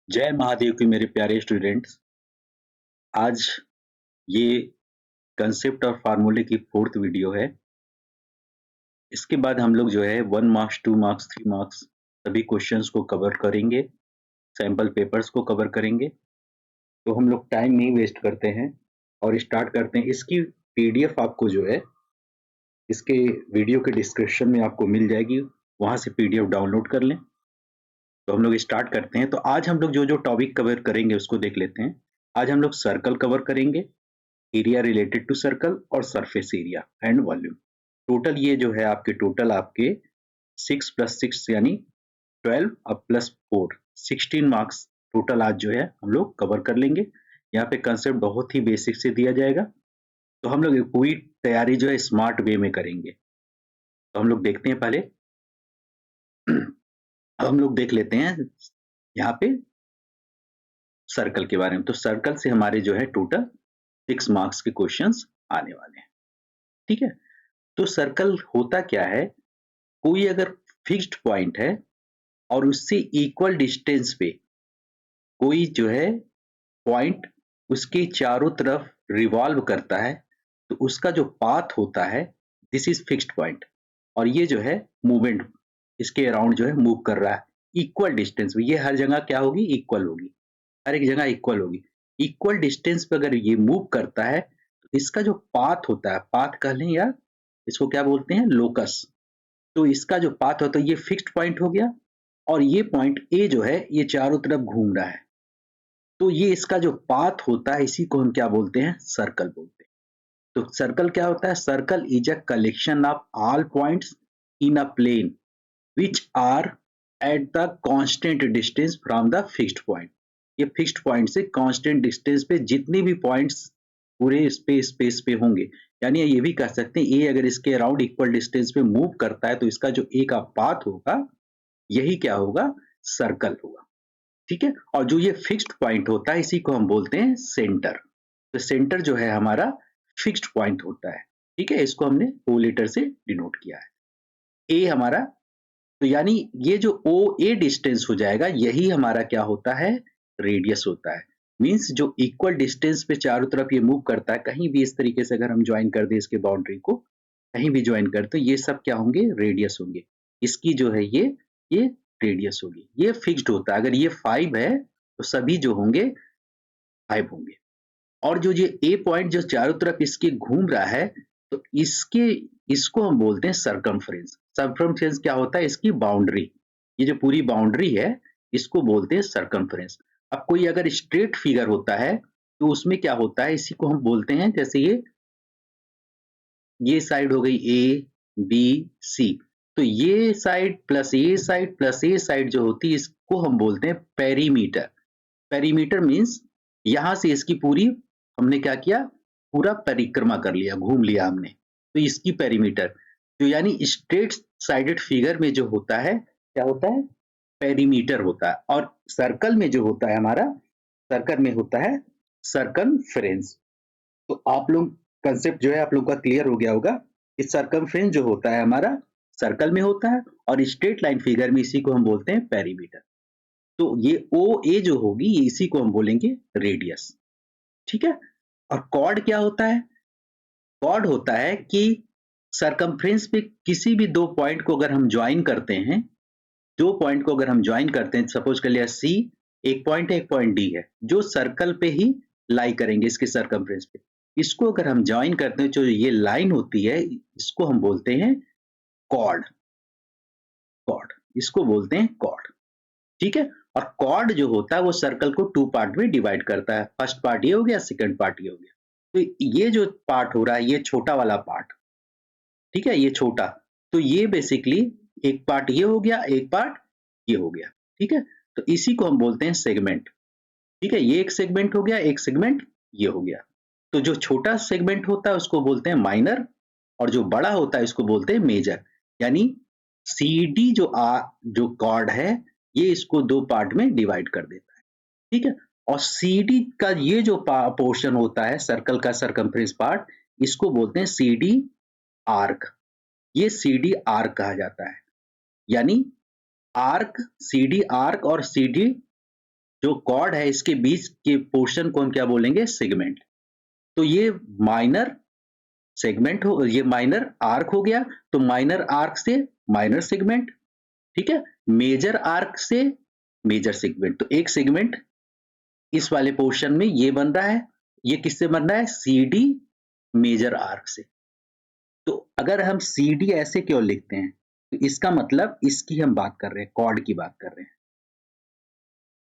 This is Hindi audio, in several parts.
जय महादेव की मेरे प्यारे स्टूडेंट्स। आज ये कंसेप्ट और फार्मूले की फोर्थ वीडियो है। इसके बाद हम लोग जो है 1 मार्क्स 2 मार्क्स 3 मार्क्स सभी क्वेश्चंस को कवर करेंगे, सैंपल पेपर्स को कवर करेंगे। तो हम लोग टाइम नहीं वेस्ट करते हैं और स्टार्ट करते हैं। इसकी पीडीएफ आपको जो है इसके वीडियो के डिस्क्रिप्शन में आपको मिल जाएगी, वहां से पीडीएफ डाउनलोड कर लें। तो हम लोग स्टार्ट करते हैं। तो आज हम लोग जो जो टॉपिक कवर करेंगे उसको देख लेते हैं। आज हम लोग सर्कल कवर करेंगे, एरिया रिलेटेड टू सर्कल और surface area and volume. Total ये जो है आपके 6+6 यानी 12 अब +4 16 मार्क्स टोटल आज जो है हम लोग कवर कर लेंगे। यहाँ पे कंसेप्ट बहुत ही बेसिक से दिया जाएगा, तो हम लोग पूरी तैयारी जो है स्मार्ट वे में करेंगे। तो हम लोग देखते हैं पहले अब हम लोग देख लेते हैं यहाँ पे सर्कल के बारे में। तो सर्कल से हमारे जो है टोटल 6 मार्क्स के क्वेश्चंस आने वाले हैं। ठीक है, तो सर्कल होता क्या है, कोई अगर फिक्स्ड पॉइंट है और उससे इक्वल डिस्टेंस पे कोई जो है पॉइंट उसके चारों तरफ रिवॉल्व करता है, तो उसका जो पाथ होता है दिस इज फिक्स्ड पॉइंट। और ये जो है मूवमेंट इसके अराउंड जो है मूव कर रहा है इक्वल डिस्टेंस में। ये हर जगह क्या होगी, इक्वल होगी, हर एक जगह इक्वल होगी। इक्वल डिस्टेंस पे अगर ये मूव करता है तो इसका जो पाथ होता है, पाथ कह लें या इसको क्या बोलते हैं, लोकस। तो इसका जो पाथ होता है ये फिक्स्ड पॉइंट हो गया, और ये पॉइंट ए जो है ये चारों तरफ घूम रहा है, तो ये इसका जो पाथ होता है इसी को हम क्या बोलते हैं, सर्कल बोलते हैं। तो सर्कल क्या होता है, circle is a collection of all points in a plane which are at the constant distance from the fixed point। ये फिक्स्ड पॉइंट से कांस्टेंट डिस्टेंस पे जितने भी पॉइंट्स पूरे स्पेस पे होंगे, यानी ये भी कह सकते हैं ए अगर इसके अराउंड इक्वल डिस्टेंस पे मूव करता है तो इसका जो ए का पाथ होगा यही क्या होगा, सर्कल होगा। ठीक है, और जो ये फिक्स्ड पॉइंट होता है इसी को हम बोलते हैं सेंटर। तो सेंटर जो है हमारा फिक्स्ड पॉइंट होता है। ठीक है, इसको हमने ओ लेटर से डिनोट किया है। ए हमारा, तो यानी ये जो ओ ए डिस्टेंस हो जाएगा यही हमारा क्या होता है, रेडियस होता है। मींस जो इक्वल डिस्टेंस पे चारों तरफ ये मूव करता है, कहीं भी इस तरीके से अगर हम ज्वाइन कर दे इसके बाउंड्री को, कहीं भी ज्वाइन कर तो ये सब क्या होंगे, रेडियस होंगे। इसकी जो है ये रेडियस होगी। ये फिक्स्ड होता है, अगर ये 5 है तो सभी जो होंगे 5 होंगे। और जो ये ए पॉइंट जो चारों तरफ इसके घूम रहा है, तो इसको हम बोलते हैं सरकमफ्रेंस। सरकमफ्रेंस क्या होता है, इसकी बाउंड्री, ये जो पूरी बाउंड्री है इसको बोलते हैं सरकमफ्रेंस। अब कोई अगर स्ट्रेट फिगर होता है तो उसमें क्या होता है, इसी को हम बोलते हैं, जैसे ये साइड हो गई ए बी सी, तो ये साइड प्लस ए साइड जो होती है इसको हम बोलते हैं पेरीमीटर। पेरीमीटर मीन्स यहां से इसकी पूरी हमने क्या किया, पूरा परिक्रमा कर लिया, घूम लिया हमने, तो इसकी पेरीमीटर। तो यानी स्ट्रेट साइडेड फिगर में जो होता है क्या होता है, पेरीमीटर होता है। और सर्कल में जो होता है हमारा, सर्कल में होता है सर्कमफ्रेंस। तो आप लोग कंसेप्ट जो है आप लोग का क्लियर हो गया होगा। इस सर्कमफ्रेंस जो होता है हमारा सर्कल में होता है, और स्ट्रेट लाइन फिगर में इसी को हम बोलते हैं पेरीमीटर। तो ये ओ ए जो होगी ये इसी को हम बोलेंगे रेडियस। ठीक है, और कॉर्ड क्या होता है, कॉर्ड होता है कि सरकमफ्रेंस पे किसी भी दो पॉइंट को अगर हम ज्वाइन करते हैं, दो पॉइंट को अगर हम ज्वाइन करते हैं, सपोज कर लिया सी एक पॉइंट है, एक पॉइंट डी है, जो सर्कल पे ही लाई करेंगे इसके सरकमफ्रेंस पे, इसको अगर हम ज्वाइन करते हैं, जो ये लाइन होती है इसको हम बोलते हैं कॉर्ड। कॉर्ड इसको बोलते हैं कॉर्ड। ठीक है, और कॉर्ड जो होता है वो सर्कल को 2 पार्ट में डिवाइड करता है। फर्स्ट पार्ट ये हो गया, सेकंड पार्ट ये हो गया। तो ये जो पार्ट हो रहा है ये छोटा वाला पार्ट, ठीक है, ये छोटा, तो ये बेसिकली एक पार्ट ये हो गया, एक पार्ट ये हो गया। ठीक है, तो इसी को हम बोलते हैं सेगमेंट। ठीक है, ये एक सेगमेंट हो गया, एक सेगमेंट ये हो गया। तो जो छोटा सेगमेंट होता है उसको बोलते हैं माइनर, और जो बड़ा होता है इसको बोलते हैं मेजर। यानी सी डी जो कॉर्ड है ये इसको दो पार्ट में डिवाइड कर देता है। ठीक है, और सी डी का ये जो पोर्शन होता है सर्कल का सरकमफ्रेंस पार्ट, इसको बोलते हैं सी डी आर्क। ये सी डी आर्क कहा जाता है। यानी आर्क, सी डी आर्क और सी डी जो कॉर्ड है इसके बीच के पोर्शन को हम क्या बोलेंगे? सेगमेंट। तो ये माइनर सेगमेंट हो, ये माइनर आर्क हो गया, तो माइनर आर्क से माइनर सेगमेंट, ठीक है, मेजर आर्क से मेजर सेगमेंट। तो एक सेगमेंट इस वाले पोर्शन में ये बन रहा है, ये किससे बन रहा है? CD मेजर आर्क से। तो अगर हम CD ऐसे क्यों लिखते हैं? तो इसका मतलब इसकी हम बात कर रहे हैं, कॉर्ड की बात कर रहे हैं,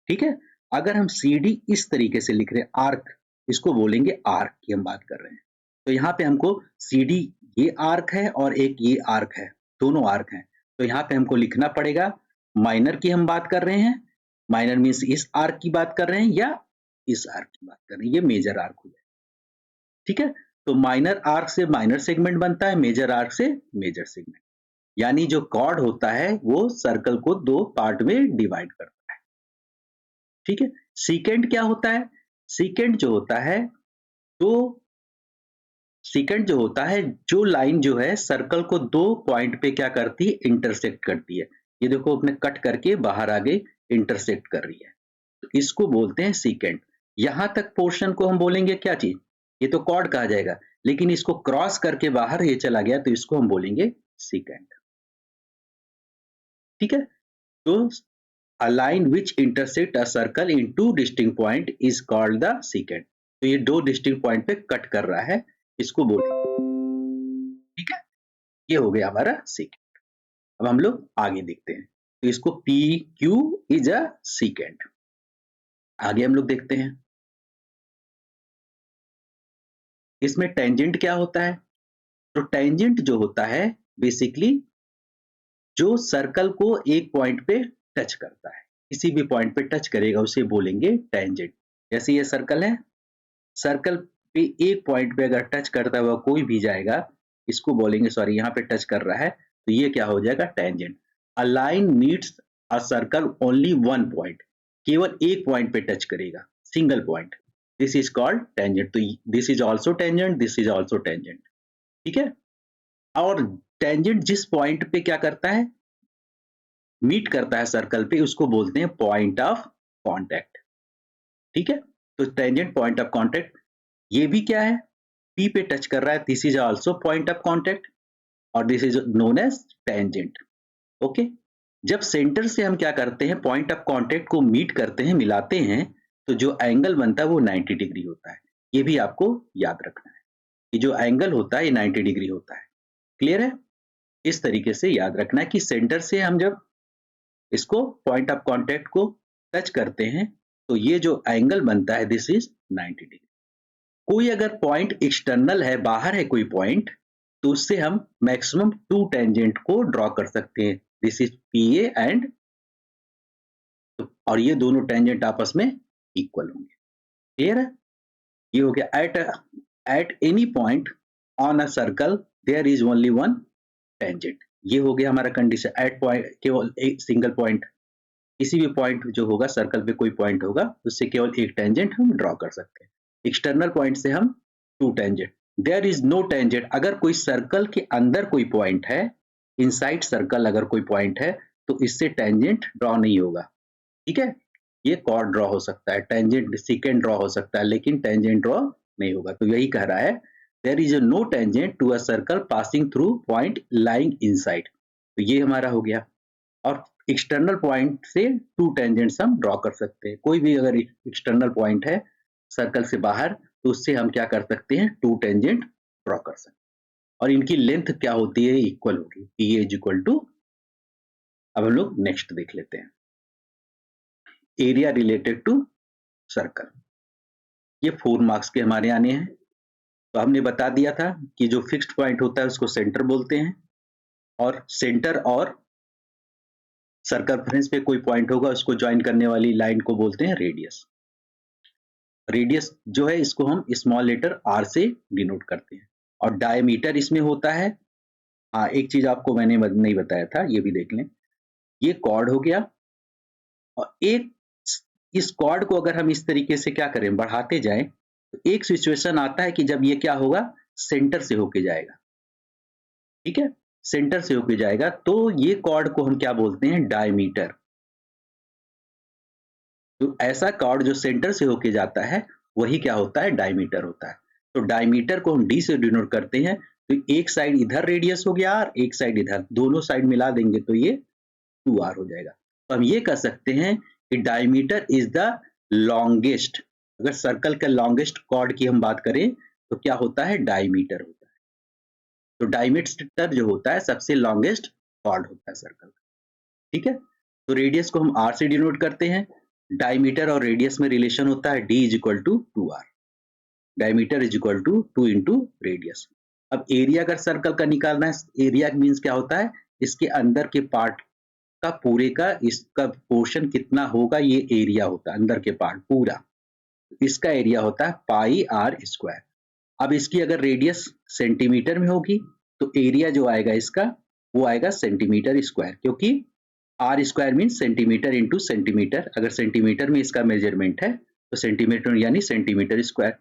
ठीक है। अगर हम CD इस तरीके से लिख रहे हैं, आर्क, इसको बोलेंगे आर्क की हम बात कर रहे हैं। तो यहाँ पे हमको CD ये आर्क है और एक ये आर्क है, दोनों आर्क हैं। तो यहाँ पे हमको लिखना पड़ेगा, माइनर की हम बात कर रहे हैं, माइनर मीन्स इस आर्क की बात कर रहे हैं या इस आर्क की बात कर रहे हैं, ये मेजर आर्क हो जाए, ठीक है। तो माइनर आर्क से माइनर सेगमेंट बनता है, मेजर आर्क से मेजर सेगमेंट। यानी जो कॉर्ड होता है वो सर्कल को दो पार्ट में डिवाइड करता है, ठीक है। सीकेंट क्या होता है? सीकेंट जो होता है, तो सीकेंट जो होता है, जो लाइन जो है सर्कल को दो पॉइंट पे क्या करती है? इंटरसेक्ट करती है। ये देखो अपने कट करके बाहर आगे इंटरसेक्ट कर रही है, तो इसको बोलते हैं सीकेंट। यहां तक पोर्शन को हम बोलेंगे क्या चीज? ये तो कॉर्ड कहा जाएगा, लेकिन इसको क्रॉस करके बाहर ये चला गया तो इसको हम बोलेंगे सीकेंट, ठीक है। तो a line which intersect a circle in two distinct point is called the secant। तो ये दो डिस्टिंक्ट पॉइंट पे कट कर रहा है, इसको बोलेंगे, ठीक है। ये हो गया हमारा secant। अब हम लोग आगे देखते हैं, तो इसको PQ इज अ secant। आगे हम लोग देखते हैं, इसमें टेंजेंट क्या होता है? तो टेंजेंट जो होता है बेसिकली जो सर्कल को एक पॉइंट पे टच करता है, किसी भी पॉइंट पे टच करेगा उसे बोलेंगे टेंजेंट। जैसे ये सर्कल है, सर्कल पे एक पॉइंट पे अगर टच करता हुआ कोई भी जाएगा, इसको बोलेंगे, सॉरी यहाँ पे टच कर रहा है, तो ये क्या हो जाएगा? Tangent. A line meets a circle only one point, केवल एक पॉइंट पे टच करेगा, single point, this is called tangent. तो this is also tangent, this is also tangent, ठीक है। और टेंजेंट जिस पॉइंट पे क्या करता है? मीट करता है सर्कल पे, उसको बोलते हैं पॉइंट ऑफ कॉन्टैक्ट, ठीक है। तो टेंजेंट पॉइंट ऑफ कॉन्टैक्ट, ये भी क्या है? P पे टच कर रहा है, this is also point of contact और this is known as tangent, okay. जब सेंटर से हम क्या करते हैं? पॉइंट ऑफ कॉन्टैक्ट को मीट करते हैं, मिलाते हैं, तो जो एंगल बनता है वो 90 डिग्री होता है। ये भी आपको याद रखना है, कि जो एंगल होता है ये 90 डिग्री होता है, क्लियर है? इस तरीके से याद रखना है कि सेंटर से हम जब इसको पॉइंट ऑफ कॉन्टैक्ट को टच करते हैं तो ये जो एंगल बनता है दिस इज 90 डिग्री। कोई अगर पॉइंट एक्सटर्नल है, बाहर है कोई पॉइंट, तो उससे हम मैक्सिमम टू टेंजेंट को ड्रॉ कर सकते हैं, दिस इज PA एंड, और ये दोनों टेंजेंट आपस में इक्वल होंगे, क्लियर है? ये हो गया at any point on a circle there is only one tangent. ये हो गया हमारा कंडीशन, एट पॉइंट केवल एक सिंगल पॉइंट, किसी भी पॉइंट जो होगा सर्कल पे कोई पॉइंट होगा उससे केवल एक टेंजेंट हम ड्रॉ कर सकते हैं। एक्सटर्नल पॉइंट से हम two tangent. There is no tangent, अगर कोई सर्कल के अंदर कोई पॉइंट है, इनसाइड सर्कल अगर कोई पॉइंट है, तो इससे टेंजेंट ड्रॉ नहीं होगा, ठीक है। ये कॉर्ड ड्रॉ हो सकता है, टेंजेंट सीकेंट ड्रॉ हो सकता है, लेकिन टेंजेंट ड्रॉ नहीं होगा। तो यही कह रहा है, there is no tangent to a circle passing through point lying inside. तो ये हमारा हो गया। और एक्सटर्नल पॉइंट से टू टेंजेंट्स हम ड्रॉ कर सकते हैं। कोई भी अगर एक्सटर्नल पॉइंट है सर्कल से बाहर, तो उससे हम क्या कर सकते हैं? टू टेंजेंट ड्रॉ कर सकते हैं, और इनकी लेंथ क्या होती है? इक्वल होगी, PA इज इक्वल टू। अब हम लोग नेक्स्ट देख लेते हैं, एरिया रिलेटेड टू सर्कल। ये 4 मार्क्स के हमारे आने हैं। तो हमने बता दिया था कि जो फिक्स्ड पॉइंट होता है उसको सेंटर बोलते हैं, और सेंटर और सर्कमफ्रेंस पे कोई पॉइंट होगा उसको ज्वाइन करने वाली लाइन को बोलते हैं रेडियस। रेडियस जो है इसको हम स्मॉल लेटर R से डिनोट करते हैं, और डायमीटर इसमें होता है। हाँ, एक चीज आपको मैंने नहीं बताया था, ये भी देख लें। ये कॉर्ड हो गया, और एक इस कॉर्ड को अगर हम इस तरीके से क्या करें? बढ़ाते जाएं, तो एक सिचुएशन आता है कि जब ये क्या होगा? सेंटर से होके जाएगा, ठीक है, सेंटर से होके जाएगा, तो ये कॉर्ड को हम क्या बोलते हैं? डायमीटर। तो ऐसा कॉर्ड जो सेंटर से होके जाता है वही क्या होता है, डायमीटर होता है। तो डायमीटर को हम डी से डिनोट करते हैं, तो एक साइड इधर रेडियस हो गया r, एक साइड इधर, दोनों साइड मिला देंगे तो ये 2r हो जाएगा। तो हम ये कह सकते हैं कि डायमीटर इज द लॉन्गेस्ट, अगर सर्कल का लॉन्गेस्ट कॉर्ड की हम बात करें तो क्या होता है, डायमीटर होता है। तो डायमीटर जो होता है सबसे लॉन्गेस्ट कॉर्ड होता है सर्कल का, ठीक है। तो रेडियस को हम r से डिनोट करते हैं, डायमीटर और रेडियस में रिलेशन होता है d is equal to 2r, diameter is equal to 2 into radius. अब एरिया अगर सर्कल का निकालना है, एरिया मीन्स क्या होता है, इसके अंदर के पार्ट का पूरे का इसका पोर्शन कितना होगा, ये एरिया होता है अंदर के पार्ट पूरा, इसका एरिया होता है पाई आर स्क्वायर। अब इसकी अगर रेडियस सेंटीमीटर में होगी तो एरिया जो आएगा इसका वो आएगा सेंटीमीटर स्क्वायर, क्योंकि R square mean centimetre into centimetre, अगर सेंटीमीटर में इसका मेजरमेंट है तो सेंटीमीटर यानी सेंटीमीटर स्क्वायर।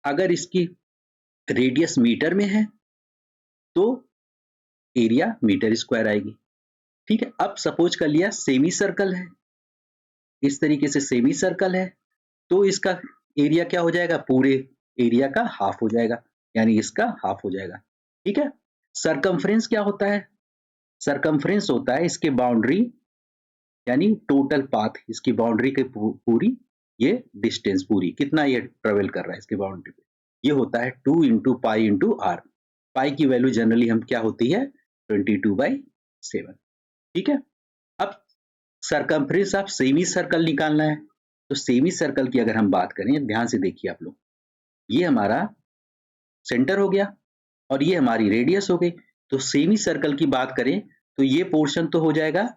अगर इसकी रेडियस मीटर में है तो एरिया मीटर स्क्वायर आएगी, ठीक है। अब सपोज कर लिया सेमी सर्कल है, इस तरीके से सेमी सर्कल है, तो इसका एरिया क्या हो जाएगा, पूरे एरिया का हाफ हो जाएगा, यानी इसका हाफ हो जाएगा, ठीक है। सरकमफ्रेंस क्या होता है, सरकमफ्रेंस होता है इसके बाउंड्री यानी टोटल पाथ, इसकी बाउंड्री के पूरी ये डिस्टेंस पूरी कितना ये ट्रेवल कर रहा है इसकी बाउंड्री पे, ये होता है 2 इंटू पाई इंटू आर। पाई की वैल्यू जनरली हम क्या होती है 22/7, ठीक है। अब सरकमफ्रेंस आप सेमी सर्कल निकालना है, तो सेमी सर्कल की अगर हम बात करें, ध्यान से देखिए आप लोग, ये हमारा सेंटर हो गया और ये हमारी रेडियस हो गई। तो सेमी सर्कल की बात करें तो ये पोर्शन तो हो जाएगा,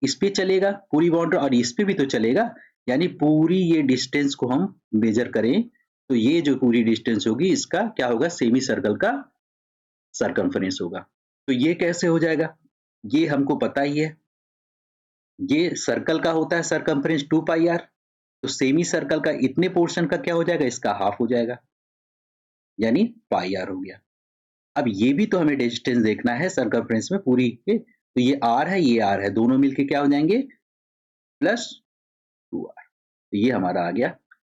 इस पे चलेगा पूरी बाउंड्री और इस पे भी तो चलेगा, यानी पूरी ये डिस्टेंस को हम मेजर करें तो ये जो पूरी डिस्टेंस होगी इसका क्या होगा, सेमी सर्कल का सरकमफ्रेंस होगा। तो ये कैसे हो जाएगा, ये हमको पता ही है, ये सर्कल का होता है सरकमफ्रेंस 2 पाई आर, तो सेमी सर्कल का इतने पोर्शन का क्या हो जाएगा, इसका हाफ हो जाएगा, यानी पाई आर हो गया। अब ये भी तो हमें डिस्टेंस देखना है सरकमफ्रेंस में पूरी के, तो ये आर है ये आर है, दोनों मिलके क्या हो जाएंगे प्लस 2r, तो ये हमारा आ गया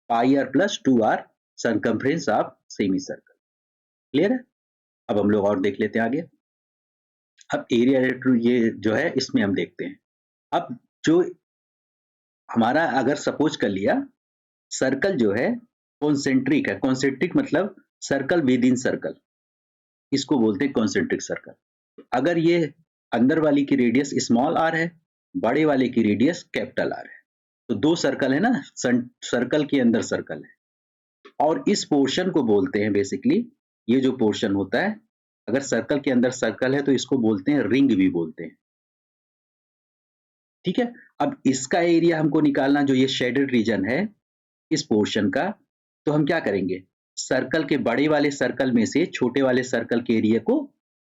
pi r plus 2r circumference of semi circle. Clear है। अब हम लोग और देख लेते हैं आगे। अब एरिया ये जो है इसमें हम देखते हैं, अब जो हमारा अगर सपोज कर लिया सर्कल जो है कॉन्सेंट्रिक है, कॉन्सेंट्रिक मतलब सर्कल विद इन सर्कल, इसको बोलते हैं कॉन्सेंट्रिक सर्कल। अगर ये अंदर वाली की रेडियस स्मॉल आर है, बड़े वाले की रेडियस कैपिटल आर है, तो दो सर्कल है ना, सर्कल के अंदर सर्कल है, और इस पोर्शन को बोलते हैं बेसिकली, ये जो पोर्शन होता है अगर सर्कल के अंदर सर्कल है तो इसको बोलते हैं रिंग भी बोलते हैं, ठीक है। अब इसका एरिया हमको निकालना, जो ये शेडेड रीजन है इस पोर्शन का, तो हम क्या करेंगे, सर्कल के बड़े वाले सर्कल में से छोटे वाले सर्कल के एरिया को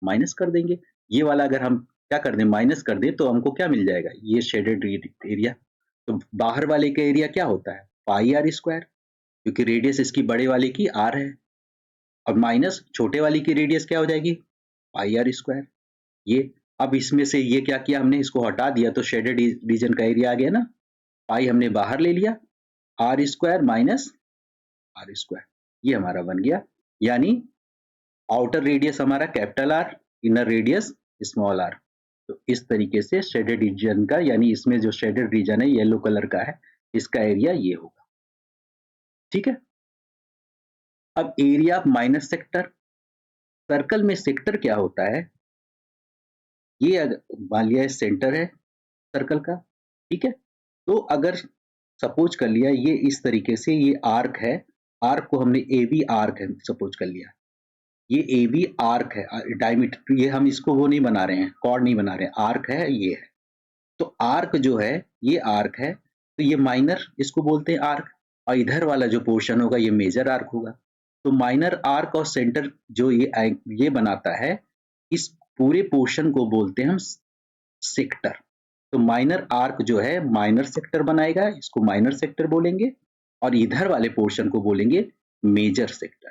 माइनस कर देंगे। ये वाला अगर हम क्या कर दें, माइनस कर दें, तो हमको क्या मिल जाएगा, ये शेडेड एरिया। तो बाहर वाले का एरिया क्या होता है पाई आर स्क्वायर, क्योंकि रेडियस इसकी बड़े वाले की आर है, और माइनस छोटे वाली की रेडियस क्या हो जाएगी पाई आर स्क्वायर। ये अब इसमें से ये क्या किया हमने, इसको हटा दिया तो शेडेड रीजन का एरिया आ गया ना, पाई हमने बाहर ले लिया, R square minus are square, ये हमारा बन गया, यानी आउटर रेडियस हमारा capital R, inner radius small R. तो इस तरीके से शेडेड रीजन का, यानी इसमें जो शेडेड रीजन है येलो कलर का है, इसका एरिया ये होगा, ठीक है। अब area of minus sector, circle में सेक्टर क्या होता है, ये मान लिया सेंटर है सर्कल का, ठीक है। तो अगर सपोज कर लिया ये इस तरीके से ये आर्क है, आर्क को हमने ए बी आर्क है सपोज कर लिया, ये ए बी आर्क है डायमीटर, ये हम इसको वो नहीं बना रहे हैं, कॉर्ड नहीं बना रहे हैं, आर्क है ये है। तो आर्क जो है ये आर्क है, तो ये माइनर इसको बोलते हैं आर्क, और इधर वाला जो पोर्शन होगा ये मेजर आर्क होगा। तो माइनर आर्क और सेंटर जो ये बनाता है, इस पूरे पोर्शन को बोलते हैं हम सेक्टर। तो माइनर आर्क जो है माइनर सेक्टर बनाएगा, इसको माइनर सेक्टर बोलेंगे, और इधर वाले पोर्शन को बोलेंगे मेजर सेक्टर,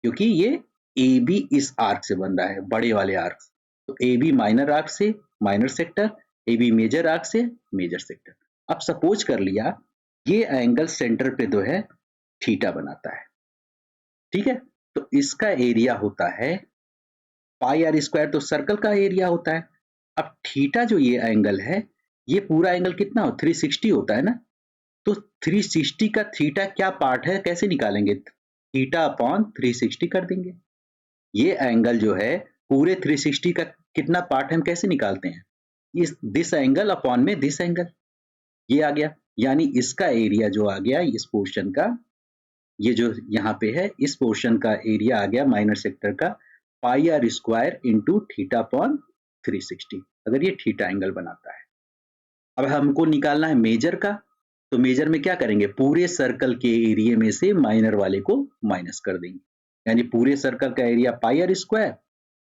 क्योंकि ये ए बी इस आर्क से बन रहा है, बड़े वाले आर्क। तो ए बी माइनर आर्क से minor sector, A B major arc से मेजर सेक्टर। अब सपोज कर लिया ये एंगल सेंटर पे जो है थीटा बनाता है, ठीक है, तो इसका एरिया होता है पाई आर स्क्वायर, तो सर्कल का एरिया होता है। अब थीटा जो ये एंगल है, ये पूरा एंगल कितना हो 360 होता है ना, तो 360 का थीटा क्या पार्ट है कैसे निकालेंगे, थीटा अपॉन 360 कर देंगे। ये एंगल जो है पूरे 360 का कितना पार्ट है हम कैसे निकालते हैं, इस दिस एंगल अपॉन में दिस एंगल, ये आ गया, यानी इसका एरिया जो आ गया इस पोर्शन का, ये जो यहाँ पे है इस पोर्शन का एरिया आ गया माइनर सेक्टर का pi are square into theta upon 360, अगर ये थीटा एंगल बनाता है। अब हमको निकालना है मेजर का, तो मेजर में क्या करेंगे, पूरे सर्कल के एरिया में से माइनर वाले को माइनस कर देंगे, यानी पूरे सर्कल का एरिया पाई आर स्क्वायर,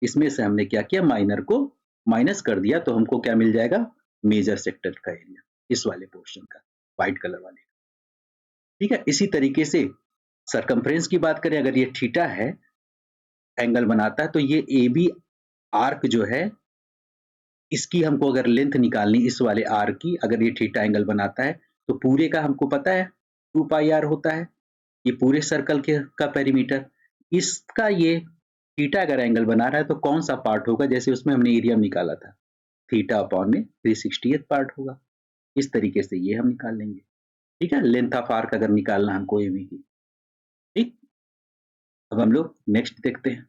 इसमें से हमने क्या किया माइनर को माइनस कर दिया, तो हमको क्या मिल जाएगा मेजर सेक्टर का एरिया इस वाले पोर्शन का, व्हाइट कलर वाले, ठीक है। इसी तरीके से सरकमफ्रेंस की बात करें, अगर ये थीटा है एंगल बनाता है, तो ये ए बी आर्क जो है इसकी हमको अगर लेंथ निकालनी इस वाले आर्क की, अगर ये थीटा एंगल बनाता है तो पूरे का हमको पता है 2 पाई आर होता है, ये पूरे सर्कल के का पेरीमीटर, इसका ये थीटा अगर एंगल बना रहा है तो कौन सा पार्ट होगा, जैसे उसमें हमने एरिया निकाला था थीटा अपॉन में 360th पार्ट होगा, इस तरीके से ये हम निकाल लेंगे, ठीक है। लेंथ ऑफ आर्क अगर निकालना हमको एबी की, ठीक। अब हम लोग नेक्स्ट देखते हैं।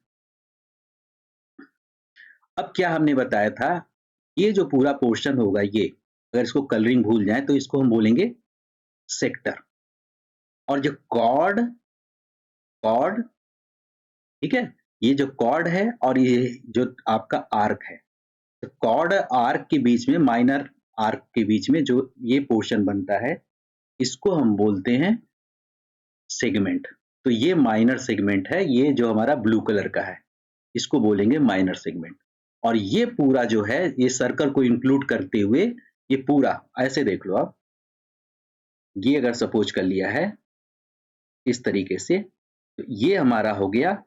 अब क्या हमने बताया था, ये जो पूरा पोर्शन होगा ये, अगर इसको कलरिंग भूल जाए तो इसको हम बोलेंगे सेक्टर, और जो कॉर्ड कॉर्ड, ठीक है, ये जो कॉर्ड है और ये जो आपका आर्क है, तो कॉर्ड आर्क के बीच में, माइनर आर्क के बीच में जो ये पोर्शन बनता है इसको हम बोलते हैं सेगमेंट। तो ये माइनर सेगमेंट है, ये जो हमारा ब्लू कलर का है इसको बोलेंगे माइनर सेगमेंट। और ये पूरा जो है ये सर्कल को इंक्लूड करते हुए ये पूरा ऐसे देख लो आप, ये अगर सपोज कर लिया है इस तरीके से, तो ये हमारा हो गया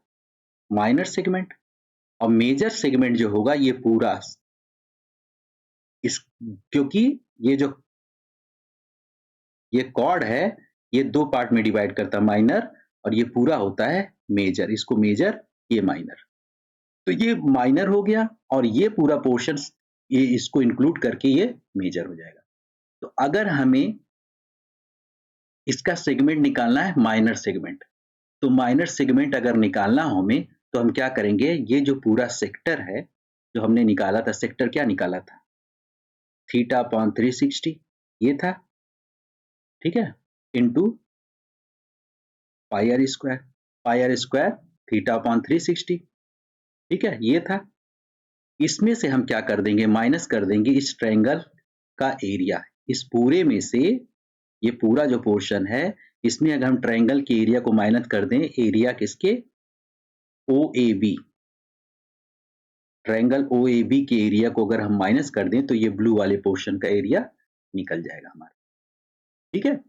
माइनर सेगमेंट। और मेजर सेगमेंट जो होगा ये पूरा इस, क्योंकि ये जो ये कॉर्ड है ये दो पार्ट में डिवाइड करता है, माइनर और ये पूरा होता है मेजर, इसको मेजर ये माइनर, तो ये माइनर हो गया और ये पूरा पोर्शन ये इसको इंक्लूड करके ये मेजर हो जाएगा। तो अगर हमें इसका सेगमेंट निकालना है माइनर सेगमेंट, तो माइनर सेगमेंट अगर निकालना हो हमें तो हम क्या करेंगे, ये जो पूरा सेक्टर है जो हमने निकाला था, सेक्टर क्या निकाला था थीटा अपॉन 360 ये था, ठीक है, into pi are square theta upon 360, ठीक है, ये था। इसमें से हम क्या कर देंगे माइनस कर देंगे इस ट्रायंगल का एरिया, इस पूरे में से ये पूरा जो पोर्शन है इसमें अगर हम ट्रायंगल के एरिया को माइनस कर दें, एरिया किसके O A B, triangle O A B के एरिया को अगर हम माइनस कर दें तो ये ब्लू वाले पोर्शन का एरिया निकल जाएगा हमारा, ठीक है।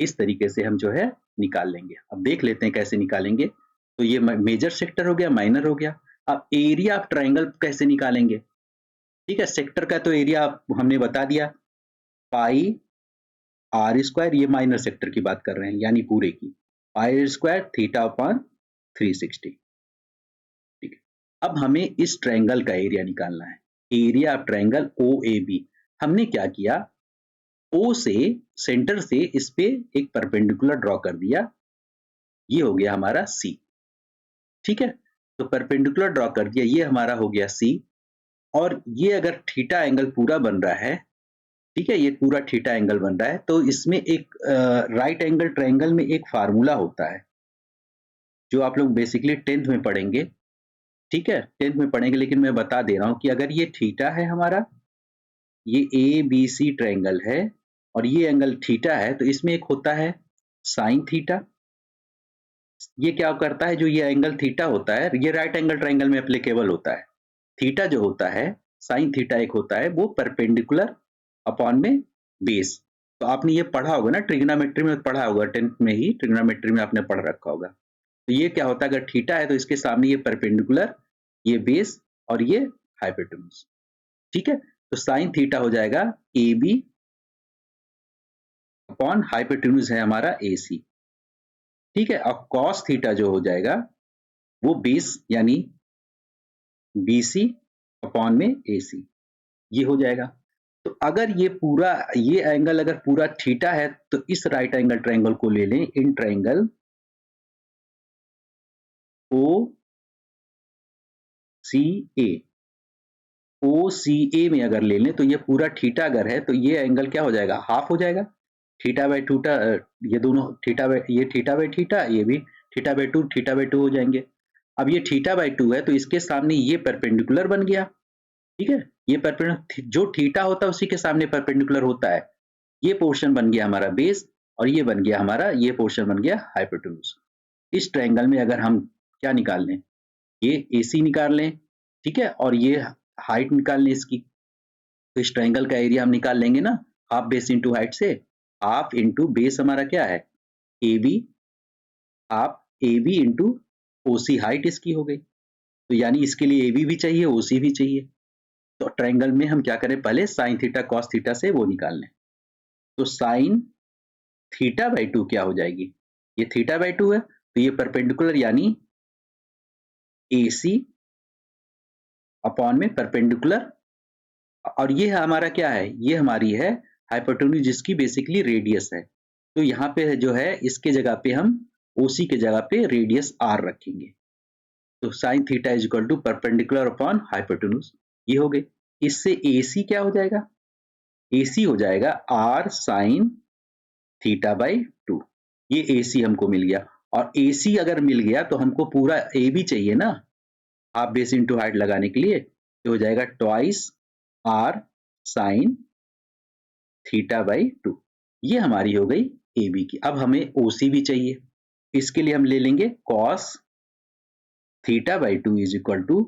इस तरीके से हम जो है निकाल लेंगे। अब देख लेते हैं कैसे निकालेंगे। तो ये मेजर सेक्टर हो गया, माइनर हो गया। अब एरिया ऑफ ट्रायंगल कैसे निकालेंगे, ठीक है। सेक्टर का तो एरिया हमने बता दिया पाई आर स्क्वायर, ये माइनर सेक्टर की बात कर रहे हैं यानी पूरे की, पाई आर स्क्वायर थीटा अपॉन 360, ठीक है। अब हमें इस ट्रायंगल का एरिया निकालना है, area of triangle O A B. हमने क्या किया, ओ से सेंटर से इस पे एक परपेंडिकुलर ड्रॉ कर दिया, ये हो गया हमारा सी, ठीक है। तो परपेंडिकुलर ड्रॉ कर दिया, ये हमारा हो गया सी। और ये अगर थीटा एंगल पूरा बन रहा है, ठीक है, ये पूरा थीटा एंगल बन रहा है, तो इसमें एक राइट एंगल ट्रायंगल में एक फार्मूला होता है जो आप लोग बेसिकली 10th में पढ़ेंगे, ठीक है, 10th में पढ़ेंगे, लेकिन मैं बता दे रहा हूं कि अगर ये थीटा है हमारा, ये ए बी सी ट्रायंगल है और ये एंगल थीटा है, तो इसमें एक होता है साइन थीटा। ये क्या करता है, जो ये एंगल थीटा होता है ये राइट एंगल ट्रायंगल में एप्लीकेबल होता है। थीटा जो होता है साइन थीटा एक होता है वो परपेंडिकुलर अपॉन में बेस। तो आपने ये पढ़ा होगा ना, ट्रिग्नोमेट्री में पढ़ा होगा, 10th में ही ट्रिग्नोमेट्री में आपने पढ़ रखा होगा। तो ये क्या होता है, अगर थीटा है तो इसके सामने ये परपेंडिकुलर, ये बेस और ये हाइपोटेन्यूज, ठीक है। तो साइन थीटा हो जाएगा ए बी अपॉन हाइपोटेन्यूज है हमारा AC, ठीक है। और cos थीटा जो हो जाएगा वो बेस यानी BC अपॉन में AC, ये हो जाएगा। तो अगर ये एंगल अगर पूरा थीटा है तो इस राइट एंगल ट्रायंगल को ले लें, इन ट्रायंगल OCA में अगर ले लें तो ये पूरा थीटा अगर है तो ये एंगल क्या हो जाएगा, हाफ हो जाएगा। थीटा बाई टू, ये दोनों थीटा बाई थीटा, ये भी थीटा बाई टू हो जाएंगे। अब ये थीटा बाई टू है तो इसके सामने ये परपेंडिकुलर बन गया, ठीक है। ये परपेंडिकुलर जो थीटा होता है उसी के सामने परपेंडिकुलर होता है। ये पोर्शन बन गया हमारा बेस और ये बन गया हमारा, ये पोर्शन बन गया हाइपोटेन्यूज। इस ट्रायंगल में अगर हम क्या निकाल लें, ये AC निकाल लें, ठीक है, और ये हाइट निकाल लें इसकी, तो इस ट्रायंगल का एरिया हम निकाल लेंगे ना, हाफ बेस इंटू हाइट से। हाफ इंटू बेस हमारा क्या है AB, half AB into OC height इसकी हो गई। तो यानी इसके लिए AB भी चाहिए, OC भी चाहिए। तो ट्रायंगल में हम क्या करें, पहले साइन थीटा कॉस थीटा से वो निकाल लें। तो साइन थीटा बाई टू क्या हो जाएगी, ये थीटा बाई टू है तो ये परपेंडिकुलर यानी AC अपॉन में परपेंडिकुलर, और ये हमारा क्या है, ये हमारी है हाइपोटेन्यूज जिसकी बेसिकली रेडियस है। तो यहाँ पे जो है इसके जगह पे हम OC के जगह पे रेडियस R रखेंगे। तो sine theta is equal to perpendicular upon hypotenuse, ये हो गई। इससे AC क्या हो जाएगा, AC हो जाएगा R sign theta by to, ये AC हमको मिल गया। और AC अगर मिल गया तो हमको पूरा AB चाहिए ना, हाफ बेस इंटू हाइट लगाने के लिए, तो हो जाएगा twice R sign theta by to, ये हमारी हो गई AB की। अब हमें OC भी चाहिए, इसके लिए हम ले लेंगे cos theta by two is equal to,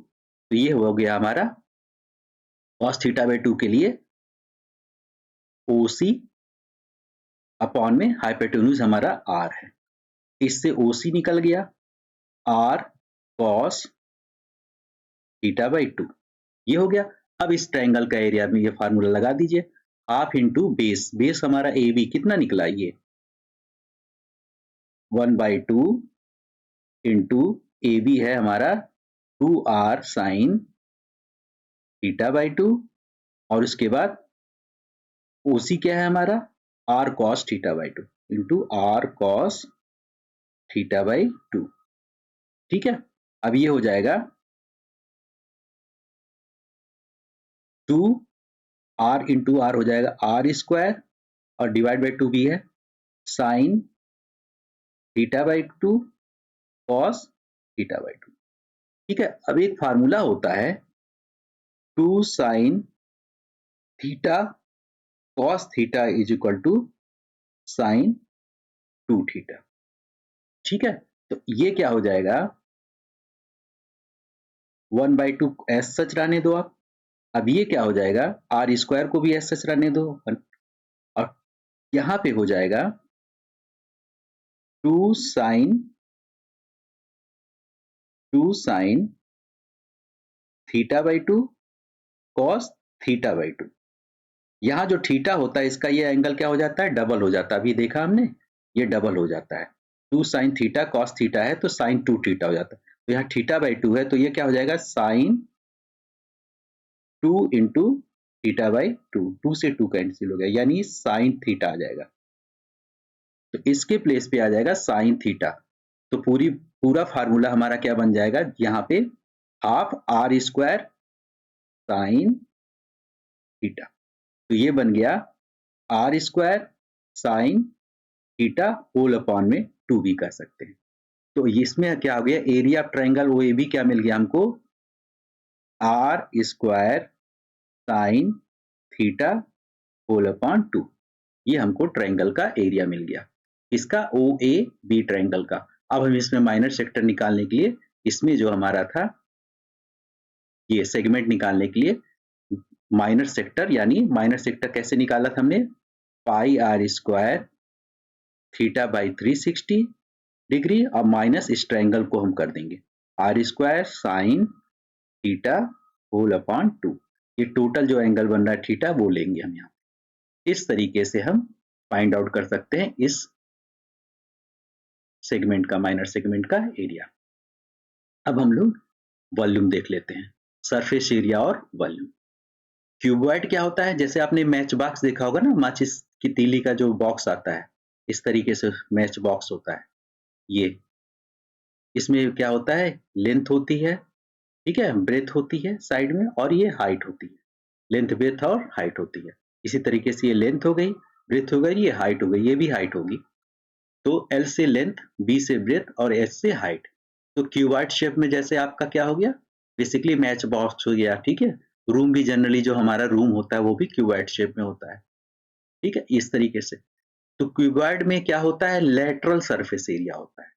तो ये हो गया हमारा cos थीटा बाई टू के लिए OC अपॉन में हाइपोटेन्यूज हमारा R है, इससे OC निकल गया R cos theta by to, ये हो गया। अब इस ट्रायंगल का एरिया में ये फार्मूला लगा दीजिए, हाफ इंटू बेस, बेस हमारा AB कितना निकला, ये 1/2 इंटू AB है हमारा 2R sign theta by to, और उसके बाद OC क्या है हमारा R cos theta by two into R cos theta by two, ठीक है। अब ये हो जाएगा 2R इंटू R हो जाएगा R स्क्वायर और डिवाइड बाई टू भी है sine theta by two cos theta by two, ठीक है। अब एक फार्मूला होता है 2 sine theta cos theta is equal to sine 2 theta, ठीक है। तो ये क्या हो जाएगा 1/2 एस सच रहने दो आप। अब ये क्या हो जाएगा R स्क्वायर को भी एस सच रहने दो, और यहां पे हो जाएगा 2 sine theta by two cos theta by to. यहाँ जो थीटा होता है इसका ये एंगल क्या हो जाता है, डबल हो जाता है। अभी देखा हमने, ये डबल हो जाता है। 2 साइन थीटा कॉस थीटा है तो साइन 2 थीटा हो जाता है। तो यहाँ थीटा बाई टू है तो ये क्या हो जाएगा sine 2 into theta by two, 2 से 2 कैंसिल हो गया यानी साइन थीटा आ जाएगा। तो इसके प्लेस पे आ जाएगा साइन थीटा। तो पूरा फार्मूला हमारा क्या बन जाएगा, यहाँ पे half R square sine theta, तो ये बन गया R square sine theta whole upon में 2 भी कर सकते हैं। तो इसमें क्या हो गया, एरिया ऑफ ट्रायंगल वो भी क्या मिल गया हमको, R square sine theta whole upon 2, ये हमको ट्रायंगल का एरिया मिल गया, इसका OAB ट्रायंगल का। अब हम इसमें माइनर सेक्टर निकालने के लिए, इसमें जो हमारा था ये सेगमेंट निकालने के लिए माइनर सेक्टर, यानी माइनर सेक्टर कैसे निकाला था हमने, pi R square theta by 360 degree और माइनस इस ट्रायंगल को हम कर देंगे R square sine theta whole upon 2, ये टोटल जो एंगल बन रहा है थीटा वो लेंगे हम यहाँ। इस तरीके से हम फाइंड आउट कर सकते हैं इस सेगमेंट का, माइनर सेगमेंट का एरिया। अब हम लोग वॉल्यूम देख लेते हैं, सरफेस एरिया और वॉल्यूम। क्यूबॉइड क्या होता है, जैसे आपने मैच बॉक्स देखा होगा ना, माचिस की तीली का जो बॉक्स आता है, इस तरीके से मैच बॉक्स होता है ये। इसमें क्या होता है, लेंथ होती है, ठीक है, ब्रेथ होती है साइड में, और ये हाइट होती है। लेंथ, ब्रेथ और हाइट होती है। इसी तरीके से ये लेंथ हो गई, ब्रेथ हो गई, ये हाइट हो गई, ये भी हाइट होगी। तो L से लेंथ, B से ब्रेथ और H से हाइट। तो क्यूबॉइड शेप में जैसे आपका क्या हो गया, बेसिकली मैच बॉक्स हो गया, ठीक है। रूम भी जनरली जो हमारा रूम होता है वो भी क्यूबॉइड शेप में होता है, ठीक है, इस तरीके से। तो क्यूबॉइड में क्या होता है, लेटरल सरफेस एरिया होता है,